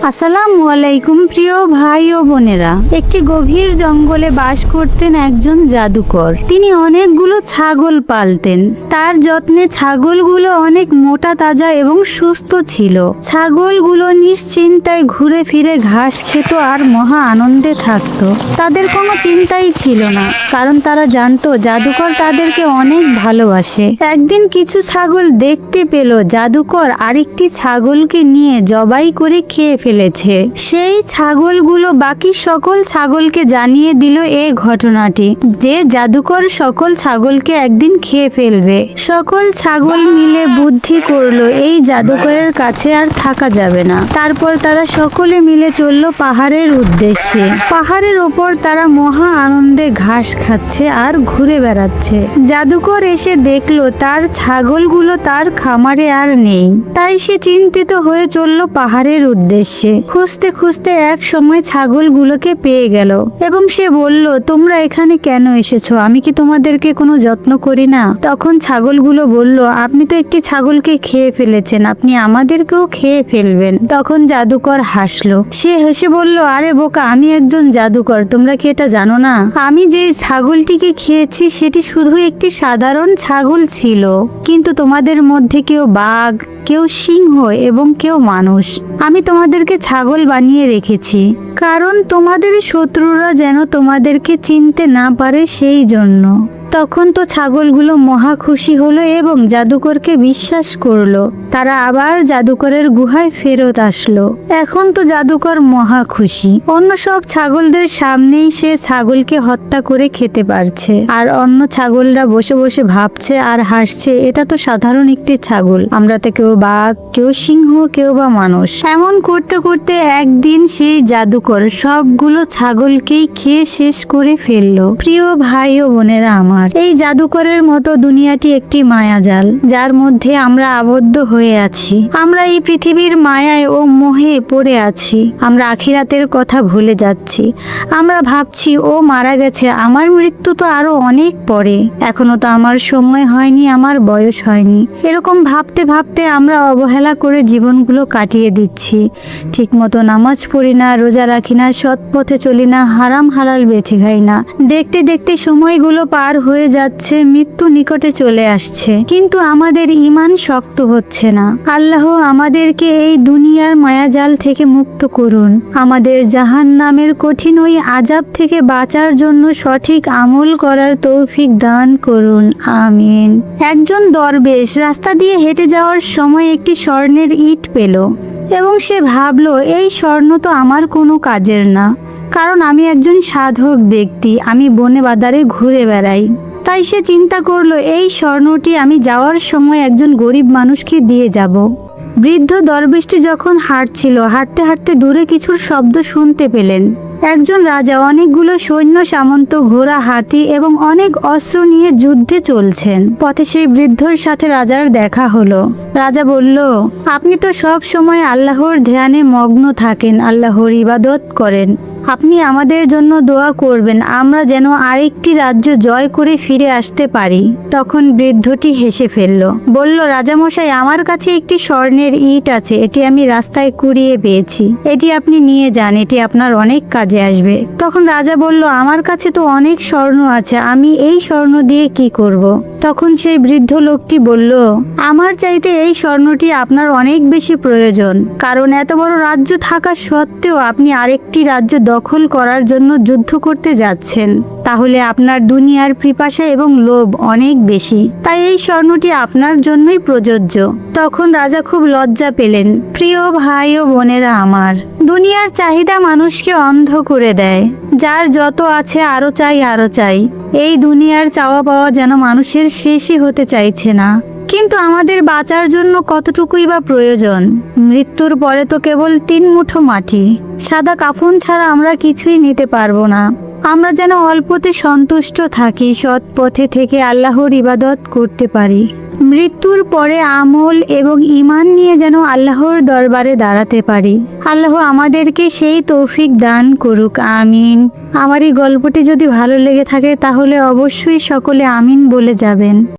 আসসালামু আলাইকুম প্রিয় ভাই ও বোনেরা। একটি গভীর জঙ্গলে বাস করতেন একজন জাদুকর। তিনি অনেকগুলো ছাগল পালতেন। তার যত্নে ছাগলগুলো অনেক মোটা তাজা এবং সুস্থ ছিল। ছাগলগুলো নিশ্চিন্তায় ঘুরে ফিরে ঘাস খেত আর মহা আনন্দে থাকত। তাদের কোনো চিন্তাই ছিল না, কারণ তারা জানতো জাদুকর তাদেরকে অনেক ভালোবাসে। একদিন কিছু ছাগল দেখতে পেল জাদুকর আরেকটি ছাগলকে নিয়ে জবাই করে খেয়ে ফেলেছে। সেই ছাগলগুলো বাকি সকল ছাগলকে জানিয়ে দিল এই ঘটনাটি, যে জাদুকর সকল ছাগলকে একদিন খেয়ে ফেলবে। সকল ছাগল মিলে বুদ্ধি করলো এই জাদুকরের কাছে আর থাকা যাবে না। তারপর তারা সকলে মিলে চলল পাহাড়ের উদ্দেশ্যে। পাহাড়ের ওপর তারা মহা আনন্দে ঘাস খাচ্ছে আর ঘুরে বেড়াচ্ছে। জাদুকর এসে দেখলো তার ছাগলগুলো তার খামারে আর নেই। তাই সে চিন্তিত হয়ে চলল পাহাড়ের উদ্দেশ্যে। খুঁজতে খুঁজতে এক সময় ছাগলগুলোকে পেয়ে গেল এবং সে বলল, তোমরা এখানে কেন এসেছো? আমি কি তোমাদেরকে কোনো যত্ন করি না? তখন ছাগলগুলো বলল, আপনি তো একটি ছাগলকে খেয়ে ফেলেছেন, আপনি আমাদেরকেও খেয়ে ফেলবেন। তখন জাদুকর হাসলো। সে হেসে বলল, আরে বোকা, আমি একজন জাদুকর, তোমরা কি এটা জানো না? আমি যে ছাগলটিকে খেয়েছি সেটি শুধু একটি সাধারণ ছাগল ছিল, কিন্তু তোমাদের মধ্যে কেউ বাঘ, কেউ সিংহ এবং কেউ মানুষ। আমি তোমাদেরকে ছাগল বানিয়ে রেখেছি, কারণ তোমাদের শত্রুরা যেন তোমাদেরকে চিনতে না পারে, সেই জন্য। তখন তো ছাগলগুলো মহা খুশি হলো এবং জাদুকরকে বিশ্বাস করলো। তারা আবার জাদুকরের গুহায় ফেরত আসলো। এখন তো জাদুকর মহা খুশি। অন্য সব ছাগলদের সামনেই সে ছাগলকে হত্যা করে খেতে পারছে, আর অন্য ছাগলরা বসে বসে ভাবছে আর হাসছে, এটা তো সাধারণ একটি ছাগল, আমরা তো কেউ বাঘ, কেউ সিংহ, কেউ বা মানুষ। এমন করতে করতে একদিন সেই জাদুকর সবগুলো ছাগলকেই খেয়ে শেষ করে ফেললো। প্রিয় ভাই ও বোনেরা আমার, এই জাদুকরের মতো দুনিয়াটি একটি মায়াজাল, যার মধ্যে আমরা আবদ্ধ হয়ে আছি। আমরা এই পৃথিবীর মায়ায় ও মোহে পড়ে আছি। আমরা আখিরাতের কথা ভুলে যাচ্ছি। আমরা ভাবছি ও মারা গেছে, আমার মৃত্যু তো আরো অনেক পরে, এখনো তো আমার সময় হয়নি, আমার বয়স হয়নি। এরকম ভাবতে ভাবতে আমরা অবহেলা করে জীবনগুলো কাটিয়ে দিচ্ছি। ঠিক মতো নামাজ পড়ি না, রোজা রাখি না, সৎ পথে চলি না, হারাম হালাল বেছে খাই না। দেখতে দেখতে সময়গুলো পার হয়ে যাচ্ছে, মৃত্যু নিকটে চলে আসছে, কিন্তু আমাদের ঈমান শক্ত হচ্ছে না। আল্লাহ আমাদেরকে এই দুনিয়ার মায়াজাল থেকে মুক্ত করুন। আমাদের জাহান্নামের কঠিন ওই আযাব থেকে বাঁচার জন্য সঠিক আমল করার তৌফিক দান করুন, আমিন। একজন দরবেশ রাস্তা দিয়ে হেঁটে যাওয়ার সময় একটি স্বর্ণের ইট পেল এবং সে ভাবলো, এই স্বর্ণ তো আমার কোনো কাজের না, কারণ আমি একজন সাধক ব্যক্তি, আমি বনে বাজারে ঘুরে বেড়াই। তাই সে চিন্তা করলো, এই স্বর্ণটি আমি যাওয়ার সময় একজন গরিব মানুষকে দিয়ে যাব। বৃদ্ধ দরবেশটি যখন হাঁটছিল, হাঁটতে হাঁটতে দূরে কিছুর শব্দ শুনতে পেলেন। একজন রাজা অনেকগুলো সৈন্য সামন্ত, ঘোড়া, হাতি এবং অনেক অস্ত্র নিয়ে যুদ্ধে চলছেন। পথে সেই বৃদ্ধর সাথে রাজার দেখা হলো। রাজা বলল, আপনি তো সব সময় আল্লাহর ধ্যানে মগ্ন থাকেন, আল্লাহর ইবাদত করেন, আপনি আমাদের জন্য দোয়া করবেন, আমরা যেন আরেকটি রাজ্য জয় করে ফিরে আসতে পারি। তখন বৃদ্ধটি হেসে ফেলল, বলল, রাজামশাই, আমার কাছে একটি স্বর্ণের ইট আছে, এটি আমি রাস্তায় কুড়িয়ে পেয়েছি, এটি আপনি নিয়ে যান, এটি আপনার অনেক কাজে আসবে। তখন রাজা বলল, আমার কাছে তো অনেক স্বর্ণ আছে, আমি এই স্বর্ণ দিয়ে কি করব? তখন সেই বৃদ্ধ লোকটি বলল, আমার চাইতে এই স্বর্ণটি আপনার অনেক বেশি প্রয়োজন, কারণ এত বড় রাজ্য থাকা সত্ত্বেও আপনি আরেকটি রাজ্য দখল করার জন্য যুদ্ধ করতে যাচ্ছেন। তাহলে আপনার দুনিয়ার পিপাসা এবং লোভ অনেক বেশি, তাই এই স্বর্ণটি আপনার জন্যই প্রযোজ্য। তখন রাজা খুব লজ্জা পেলেন। প্রিয় ভাই ও বোনেরা আমার, দুনিয়ার চাহিদা মানুষকে অন্ধ করে দেয়। যার যত আছে আরো চাই, আরো চাই। এই দুনিয়ার চাওয়া পাওয়া যেন মানুষের শেষই হতে চাইছে না। কিন্তু আমাদের বাঁচার জন্য কতটুকুই বা প্রয়োজন? মৃত্যুর পরে তো কেবল 3 মুঠো মাটি, সাদা কাফন ছাড়া আমরা কিছুই নিতে পারবো না। আমরা যেন অল্পতে সন্তুষ্ট থাকি, সৎ পথে থেকে আল্লাহর ইবাদত করতে পারি। মৃত্যুর পরে আমল এবং ঈমান নিয়ে যেন আল্লাহর দরবারে দাঁড়াতে পারি। আল্লাহ আমাদেরকে সেই তৌফিক দান করুক, আমিন। আমার এই গল্পটি যদি ভালো লেগে থাকে তাহলে অবশ্যই সকলে আমিন বলে যাবেন।